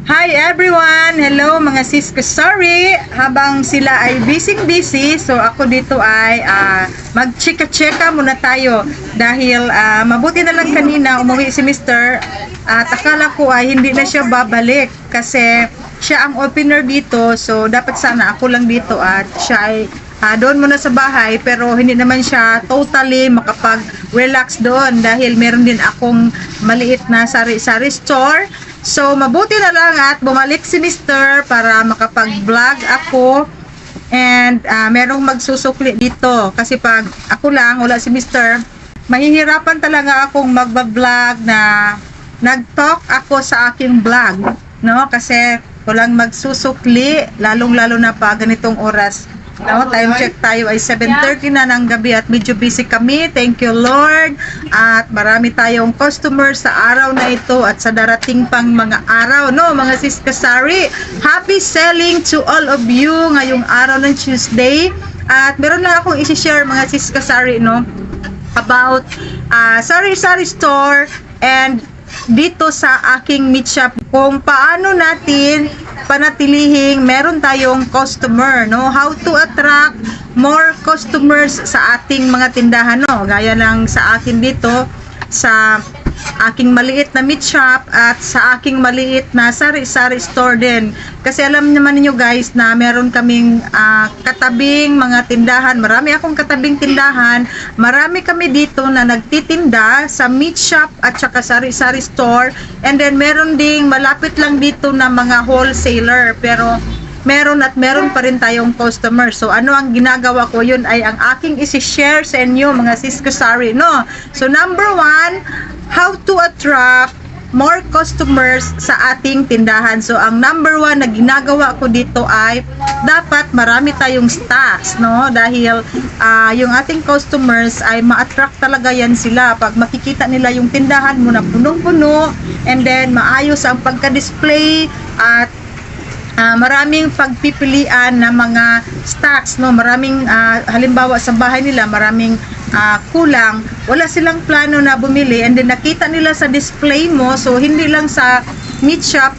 Hi everyone! Hello mga sis ko. Sorry, habang sila ay busy, so ako dito ay mag-chika-chika muna tayo dahil mabuti na lang kanina umuwi si Mr. At akala ko ay hindi na siya babalik kasi siya ang opener dito, so dapat sana ako lang dito at siya ay doon muna sa bahay, pero hindi naman siya totally makapag-relax doon dahil meron din akong maliit na sari-sari store. So, mabuti na lang at bumalik si Mr. para makapag-vlog ako and merong magsusukli dito kasi pag ako lang, wala si Mr. mahihirapan talaga akong mag-vlog na nag-talk ako sa aking vlog, no? Kasi walang magsusukli, lalong-lalo na pa ganitong oras. No, time check tayo ay 7:30 na ng gabi at medyo busy kami. Thank you Lord. At marami tayong customers sa araw na ito at sa darating pang mga araw, no, mga sis kasari. Happy selling to all of you ngayong araw ng Tuesday. At meron lang akong i-share mga sis kasari, no, about sari-sari store and dito sa aking meat shop kung paano natin panatilihing meron tayong customer, no, how to attract more customers sa ating mga tindahan, no, gaya lang sa akin dito sa aking maliit na meat shop at sa aking maliit na sari-sari store din. Kasi alam naman niyo guys na meron kaming katabing mga tindahan. Marami akong katabing tindahan. Marami kami dito na nagtitinda sa meat shop at saka sari-sari store. And then meron ding malapit lang dito na mga wholesaler. Pero meron pa rin tayong customer. So ano ang ginagawa ko, yun ay ang aking isi-share sa inyo mga sis kasari, no. So number 1, how to attract more customers sa ating tindahan. So ang number 1 na ginagawa ko dito ay dapat marami tayong stocks, no, dahil yung ating customers ay ma-attract talaga yan sila pag makikita nila yung tindahan mo na punong-puno and then maayos ang pagka-display at maraming pagpipilian na mga stocks, no, maraming halimbawa sa bahay nila maraming kulang, wala silang plano na bumili and then nakita nila sa display mo, so hindi lang sa meat shop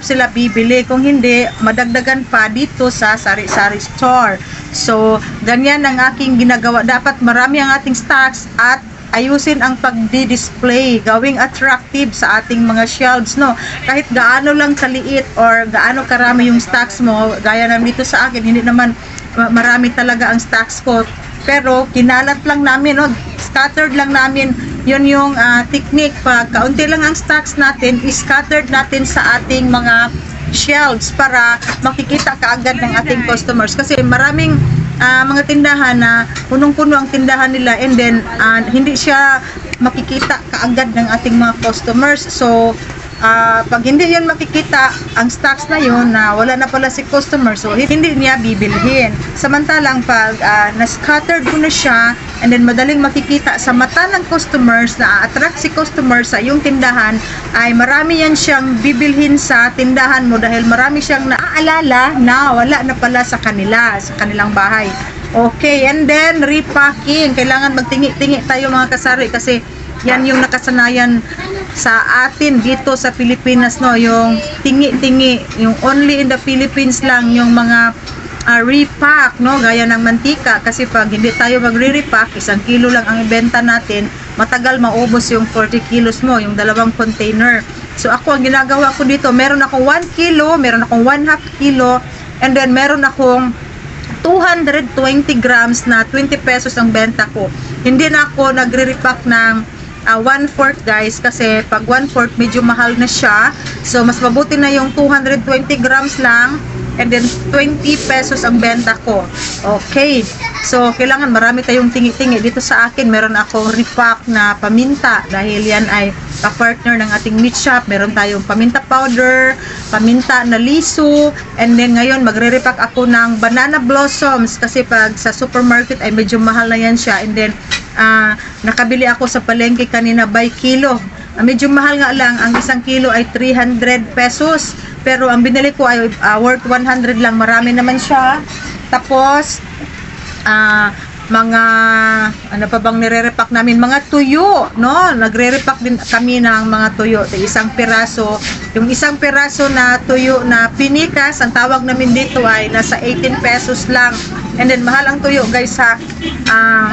sila bibili, kung hindi madagdagan pa dito sa sari-sari store. So ganyan ang aking ginagawa, dapat marami ang ating stocks at ayusin ang pagdi-display, gawing attractive sa ating mga shelves, no. Kahit gaano lang kaliit or gaano karami yung stocks mo, gaya na dito sa akin, hindi naman marami talaga ang stocks ko, pero kinalat lang namin, no, scattered lang namin. Yun yung technique, pag kaunti lang ang stocks natin, scattered natin sa ating mga shelves para makikita kaagad ng ating customers. Kasi maraming mga tindahan na punong-puno ang tindahan nila and then hindi siya makikita kaagad ng ating mga customers. So pag hindi yan makikita ang stocks na yun na wala na pala si customer, so hindi niya bibilhin. Samantalang pag na-scattered ko na siya and then madaling makikita sa mata ng customers, na attract si customer sa iyong tindahan, ay marami yan siyang bibilhin sa tindahan mo dahil marami siyang naaalala na wala na pala sa kanilang bahay. Okay, and then repacking. Kailangan magtingi-tingi tayo mga kasari kasi yan yung nakasanayan sa atin dito sa Pilipinas, no, yung tingi-tingi, yung only in the Philippines lang yung mga repack, no, gaya ng mantika. Kasi pag hindi tayo magre-repack, 1 kilo lang ang ibenta natin, matagal maubos yung 40 kilos mo, yung 2 container. So ako, ang ginagawa ko dito, meron akong 1 kilo, meron akong 1/2 kilo, and then meron akong 220 grams na 20 pesos ang benta ko. Hindi na ako nagre-repack ng 1/4 guys, kasi pag 1/4 medyo mahal na siya. So mas mabuti na yung 220 grams lang and then 20 pesos ang benta ko. Okay, so kailangan marami tayong tingi-tingi. Dito sa akin meron akong repack na paminta dahil yan ay ka-partner ng ating meat shop. Meron tayong paminta powder, paminta na liso, and then ngayon magre-repack ako ng banana blossoms kasi pag sa supermarket ay medyo mahal na yan siya. And then nakabili ako sa palengke kanina by kilo. Medyo mahal nga lang, ang 1 kilo ay 300 pesos, pero ang binili ko ay worth 100 lang. Marami naman siya. Tapos mga ano pa bang nire-repack namin, mga tuyo, no? Nagre-repack din kami ng mga tuyo, isang piraso. Yung isang piraso na tuyo na pinikas, ang tawag namin dito ay nasa 18 pesos lang. And then mahal ang tuyo, guys, ha.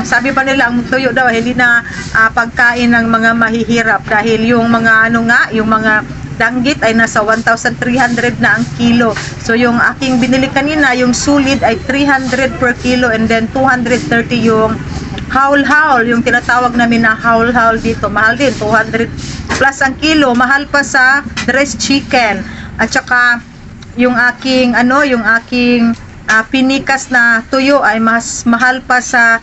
Sabi pa nila ang tuyo daw hindi na pagkain ng mga mahihirap dahil yung mga ano nga, yung mga danggit ay nasa 1,300 na ang kilo. So yung aking binili kanina, yung sulit ay 300 per kilo, and then 230 yung haul-haul, yung tinatawag namin na haul-haul dito. Mahal din, 200 plus ang kilo. Mahal pa sa dressed chicken. At saka yung aking pinikas na tuyo ay mas mahal pa sa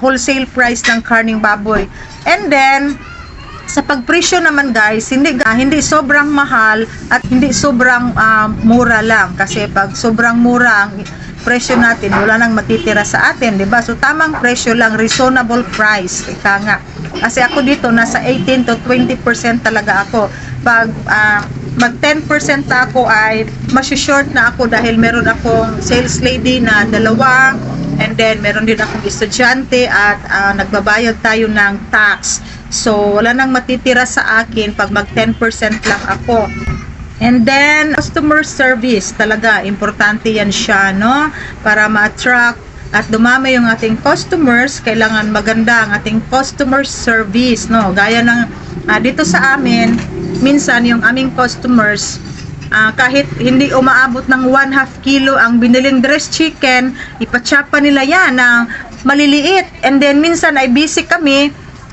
wholesale price ng karning baboy. And then sa pagpresyo naman, guys, hindi sobrang mahal at hindi sobrang mura lang, kasi pag sobrang mura ang presyo natin, wala nang matitira sa atin, 'di ba? So tamang presyo lang, reasonable price, ika nga. Kasi ako dito nasa 18 to 20% talaga ako. Pag mag 10% ako ay short na ako dahil meron akong sales lady na dalawa, and then meron din akong estudyante at nagbabayad tayo ng tax. So wala nang matitira sa akin pag mag 10% lang ako. And then customer service, talaga importante yan siya, no? Para ma-attract at dumami yung ating customers, kailangan maganda ang ating customer service, no? Gaya ng dito sa amin, minsan yung aming customers, kahit hindi umaabot ng 1/2 kilo ang biniling dressed chicken, ipachop pa nila yan ng maliliit. And then minsan ay busy kami,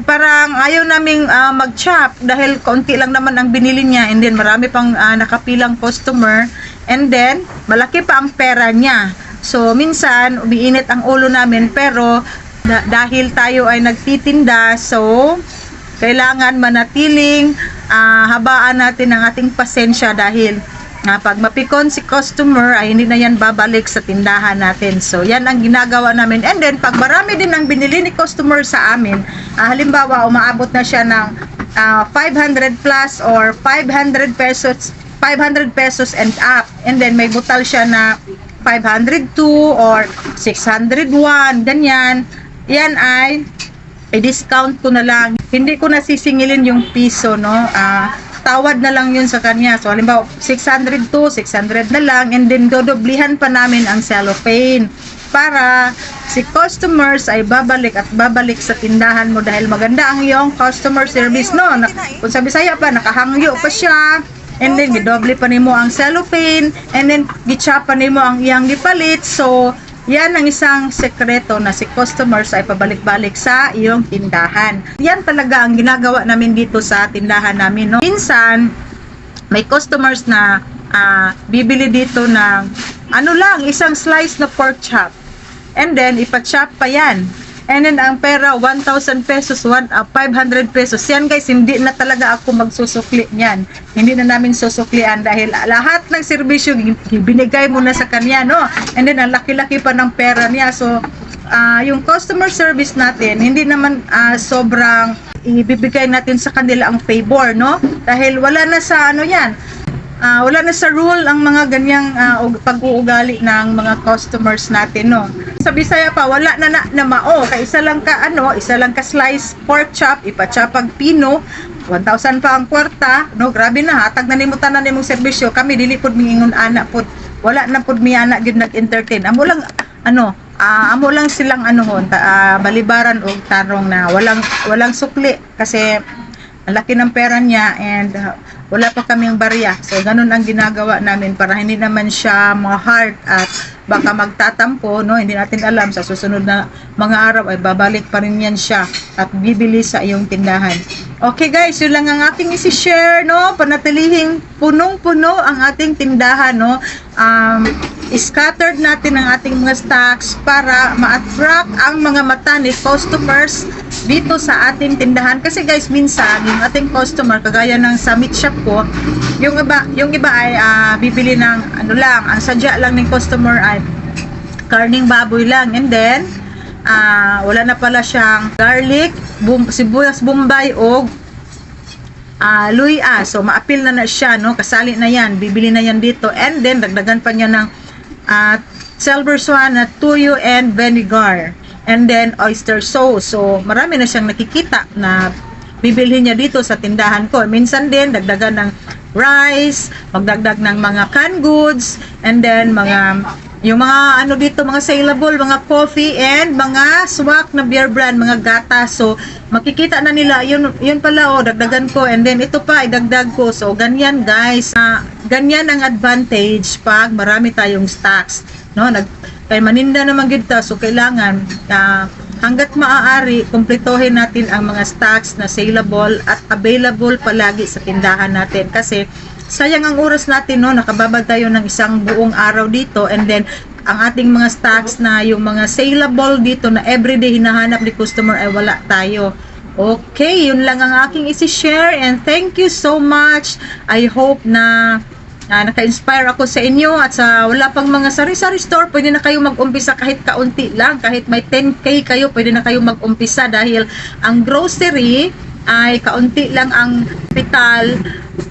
parang ayaw naming mag-chop dahil konti lang naman ang binili niya, and then marami pang nakapilang customer, and then malaki pa ang pera niya. So minsan umiinit ang ulo namin, pero dahil tayo ay nagtitinda, so kailangan manatiling habaan natin ang ating pasensya, dahil pag mapikon si customer ay hindi na yan babalik sa tindahan natin. So yan ang ginagawa namin. And then pag marami din ang binili ni customer sa amin, halimbawa umaabot na siya ng 500 plus or 500 pesos and up, and then may butal siya na 502 or 601, ganyan, yan ay i-discount ko na lang. Hindi ko nasisingilin yung piso, no? Tawad na lang yun sa kanya. So halimbawa 602, 600 na lang, and then dodoblihan pa namin ang cellophane para si customers ay babalik at babalik sa tindahan mo dahil maganda ang iyong customer service, no? Kung sa Bisaya pa, nakahangyo pa siya, and then gidoble pa nimo ang cellophane, and then gichapa nimo ang iyang gipalit. So yan ang isang sekreto na si customers ay pabalik-balik sa iyong tindahan. Yan talaga ang ginagawa namin dito sa tindahan namin, no? Minsan may customers na bibili dito ng isang slice na pork chop, and then ipa-chop pa yan, and then ang pera 1,000 pesos, 500 pesos. Yan, guys, hindi na talaga ako magsusukli niyan. Hindi na namin susuklian dahil lahat ng serbisyo binigay mo na sa kanya, no? And then ang laki-laki pa ng pera niya. So yung customer service natin, hindi naman sobrang ibibigay natin sa kanila ang favor, no? Dahil wala na sa wala na sa rule ang mga ganyang pag-uugali ng mga customers natin, no? Sa Bisaya pa, wala na mao, kay isa lang ka slice pork chop, ipachapag pino, 1,000 pa ang kwarta, no? Grabe na, hatag na nimo tanan nimong serbisyo. Kami dili pud miingon ana pud, wala na pud mi ana gyud nag-entertain. Amo lang silang balibaran og tarong na walang sukli, kasi ang laki ng pera niya, and wala pa kaming barya. So ganun ang ginagawa namin para hindi naman siya ma-hard at baka magtatampo, no? Hindi natin alam, sa susunod na mga araw ay babalik pa rin yan siya at bibili sa iyong tindahan. Okay, guys, yun lang ang aking isi-share, no? Panatilihing punong-puno ang ating tindahan, no? Scattered natin ang ating mga stocks para ma-attract ang mga mata ni customers dito sa ating tindahan. Kasi, guys, minsan yung ating customer, kagaya ng sa meat shop ko, yung iba ay bibili ng ang sadya lang ng customer ay karning baboy lang, and then wala na pala siyang garlic, sibuyas bombay o luya. So maapil na siya, no? Kasali na yan, bibili na yan dito, and then dagdagan pa niya ng silver swan na tuyo and vinegar. and then oyster sauce. So marami na siyang nakikita na bibilhin niya dito sa tindahan ko. Minsan din dagdagan ng rice, magdagdag ng mga canned goods, and then yung mga ano dito, mga saleable, mga coffee, and mga swak na beer brand, mga gata. So makikita na nila, yun pala, dagdagan ko, and then ito pa, idagdag ko. So ganyan guys, ganyan ang advantage pag marami tayong stocks, no? Kay maninda naman gito, so kailangan hanggat maaari, kumpletohin natin ang mga stocks na saleable at available palagi sa tindahan natin. Kasi sayang ang oras natin, no? Nakababad tayo ng isang buong araw dito, and then ang ating mga stocks na yung mga saleable dito na everyday hinahanap ni customer ay wala tayo. Okay, yun lang ang aking isi-share, and thank you so much. I hope na naka-inspire ako sa inyo, at sa wala pang mga sari-sari store, pwede na kayo mag-umpisa kahit kaunti lang, kahit may 10k kayo, pwede na kayo mag-umpisa, dahil ang grocery ay kaunti lang ang kapital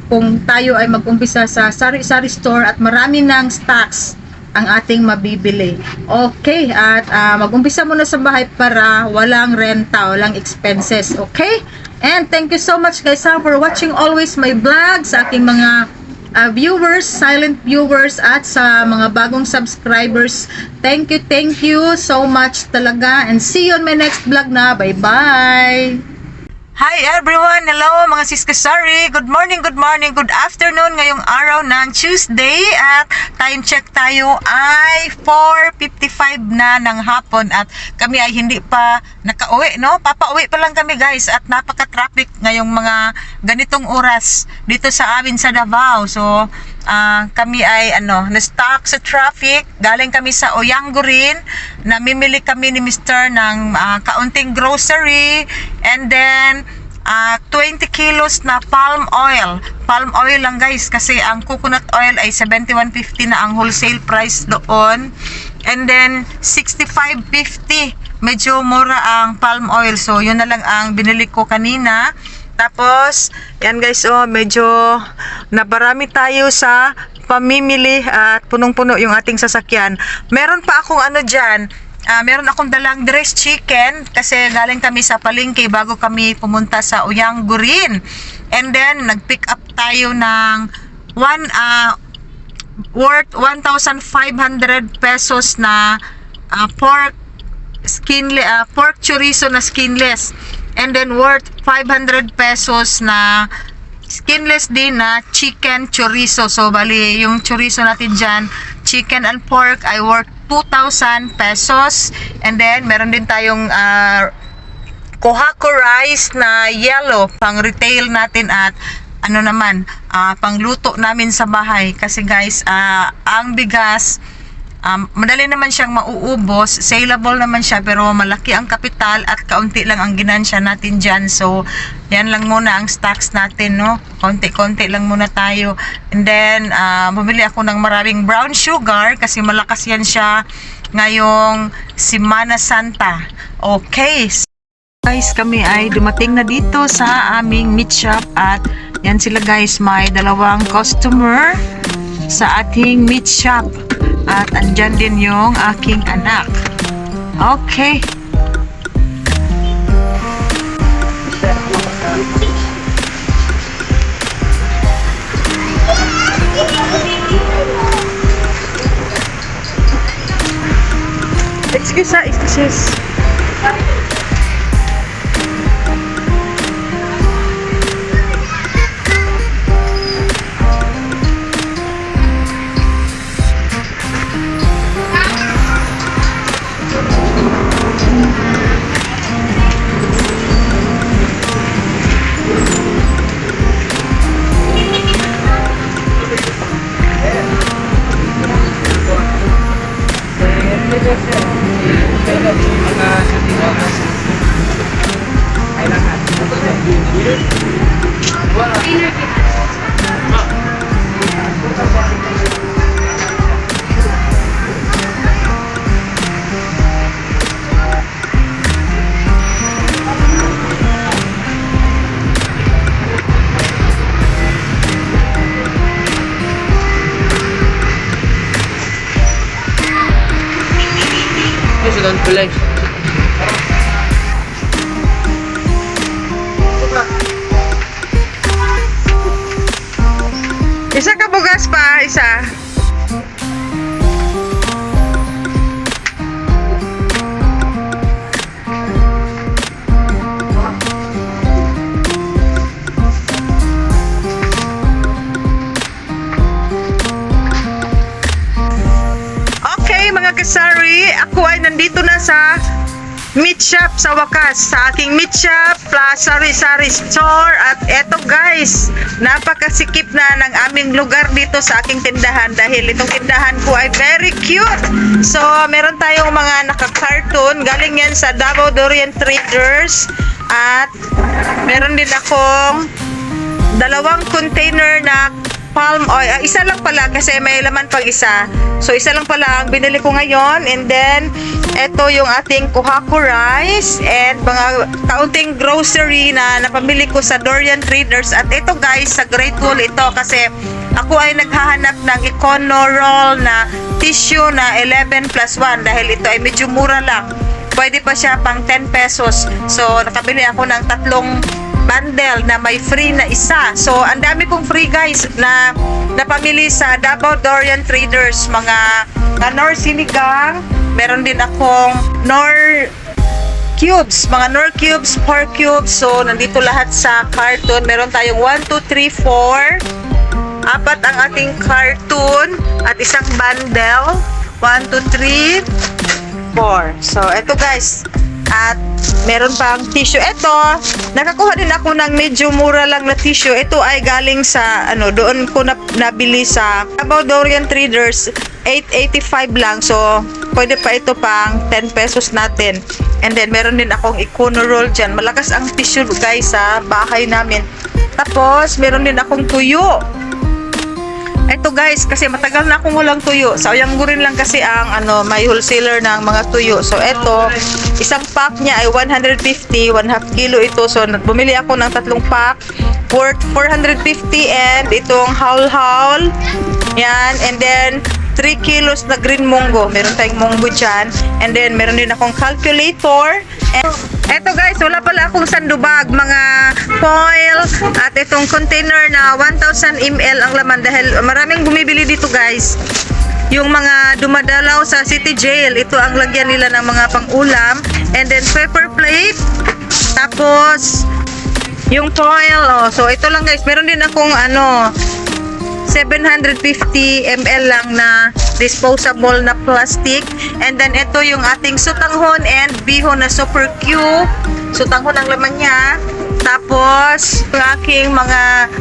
kung tayo ay mag-umpisa sa sari-sari store at marami ng stocks ang ating mabibili. Okay, at mag-umpisa muna sa bahay para walang renta, walang expenses. Okay? And thank you so much guys for watching always my vlog, sa aking mga viewers, silent viewers, at sa mga bagong subscribers. Thank you so much talaga, and see you on my next vlog na. Bye bye. Hi everyone! Hello mga siskasari! Good morning, good afternoon ngayong araw ng Tuesday, at time check tayo ay 4:55 na ng hapon, at kami ay hindi pa nakauwi, no? Papauwi pa lang kami guys, at napaka-traffic ngayong mga ganitong oras dito sa amin sa Davao. So kami ay na-stuck sa traffic. Galing kami sa Oyanggurin, namimili kami ni Mr. ng kaunting grocery, and then 20 kilos na palm oil lang guys, kasi ang coconut oil ay 71.50 na ang wholesale price doon, and then 65.50 medyo mura ang palm oil. So yun na lang ang binili ko kanina. Tapos yan guys, medyo nabarami tayo sa pamimili at punong-puno yung ating sasakyan. Meron pa akong dyan, meron akong dalang dressed chicken, kasi galing kami sa palengke bago kami pumunta sa Oyanggurin. And then nag-pick up tayo ng worth 1,500 pesos na pork chorizo na skinless, and then worth 500 pesos na skinless din na chicken chorizo. So bali yung chorizo natin dyan, chicken and pork, ay worth 2,000 pesos. And then meron din tayong Kohako rice na yellow, pang retail natin, at pang luto namin sa bahay. Kasi guys, ang bigas, madali naman siyang mauubos, saleable naman siya, pero malaki ang kapital at kaunti lang ang ginansya natin dyan. So yan lang muna ang stocks natin, no? Konti-konti lang muna tayo. And then bumili ako ng maraming brown sugar, kasi malakas yan siya ngayong Semana Santa. Okay guys, kami ay dumating na dito sa aming meat shop, at yan sila guys, may dalawang customer sa ating meat shop, at andyan din yung aking anak. Okay. Excuse. Sudan Kulay. Isa ka bugas pa, isa. Okay, mga kasari, ako ay nandito na sa meat shop sa wakas, sa aking meat shop plus sari-sari store. At eto guys, napakasikip na ng aming lugar dito sa aking tindahan dahil itong tindahan ko ay very cute. So meron tayong mga naka-cartoon, galing yan sa Davao Dorian Traders. At meron din akong dalawang container na palm oil. Isa lang pala kasi may laman pang isa. So isa lang pala ang binili ko ngayon. And then ito yung ating kuhaku rice and mga kaunting grocery na napamili ko sa Dorian Traders. At ito guys, sa Great Wall ito kasi ako ay naghahanap ng Econo-Roll na tissue na 11 plus 1 dahil ito ay medyo mura lang. Pwede pa siya pang 10 pesos. So nakabili ako ng tatlong bundle na may free na isa. So, ang dami kong free guys na napamili sa Davao Dorian Traders. Mga Nor Sinigang. Meron din akong Nor Cubes. Mga Nor Cubes, 4 cubes. So, nandito lahat sa carton. Meron tayong 1, 2, 3, 4. Apat ang ating carton at isang bundle. 1, 2, 3, 4. So, eto guys. At meron pang tissue. Ito, nakakuha din ako ng medyo mura lang na tissue. Ito ay galing sa, doon ko nabili sa Davao Dorian Traders. 8.85 lang. So, pwede pa ito pang 10 pesos natin. And then, meron din akong Econo-Roll dyan. Malakas ang tissue guys sa bahay namin. Tapos, meron din akong tuyo. Ito guys, kasi matagal na akong walang tuyo. Sa Oyanggurin lang kasi ang may wholesaler ng mga tuyo. So ito, isang pack niya ay 150, 1/2 kilo ito. So bumili ako ng tatlong pack worth 450 and itong haul-haul. Yan, and then 3 kilos na green munggo. Meron tayong munggo dyan. And then meron din akong calculator. And eto guys, wala pala akong sandubag, mga foil at itong container na 1,000 ml ang laman dahil maraming bumibili dito guys. Yung mga dumadalaw sa City Jail, ito ang lagyan nila ng mga pang-ulam. And then paper plate. Tapos yung foil, so ito lang guys. Meron din akong 750 ml lang na disposable na plastic. And then ito yung ating sutanghon and bihon na super cute. Sutanghon ang laman niya. Tapos yung aking mga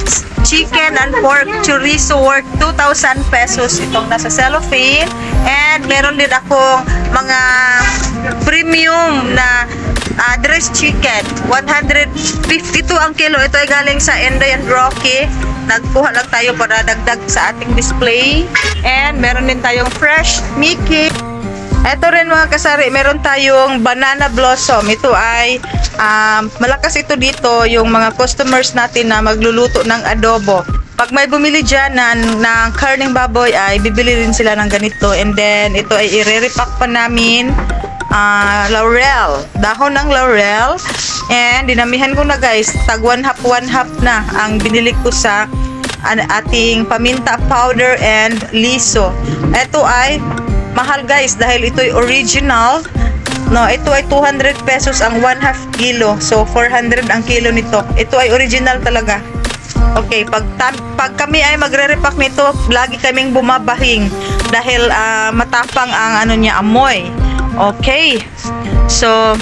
chicken and pork chorizo worth 2,000 pesos. Itong nasa cellophane. And meron din akong mga premium na dressed chicken. 152 ang kilo. Ito ay galing sa Inday and Rocky. Nagkuha lang tayo para dagdag sa ating display. And meron din tayong fresh Mickey. Ito rin mga kasari, meron tayong banana blossom. Ito ay malakas ito dito yung mga customers natin na magluluto ng adobo. Pag may bumili dyan ng karning baboy ay bibili rin sila ng ganito. And then ito ay i-repack pa namin laurel, dahon ng laurel. And dinamihan ko na guys, tag 1/2 na ang binili ko sa ating paminta powder and liso. Ito ay mahal guys dahil ito ay original. No, ito ay 200 pesos ang 1/2 kilo. So 400 ang kilo nito. Ito ay original talaga. Okay, pag kami ay magre-repack nito, lagi kaming bumabahing dahil matapang ang amoy. Okay. So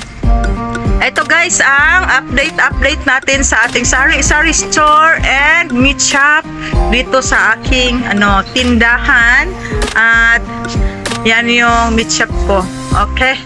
ito guys ang update natin sa ating sari-sari store and meat shop dito sa aking tindahan. At yan yung meat shop ko. Okay.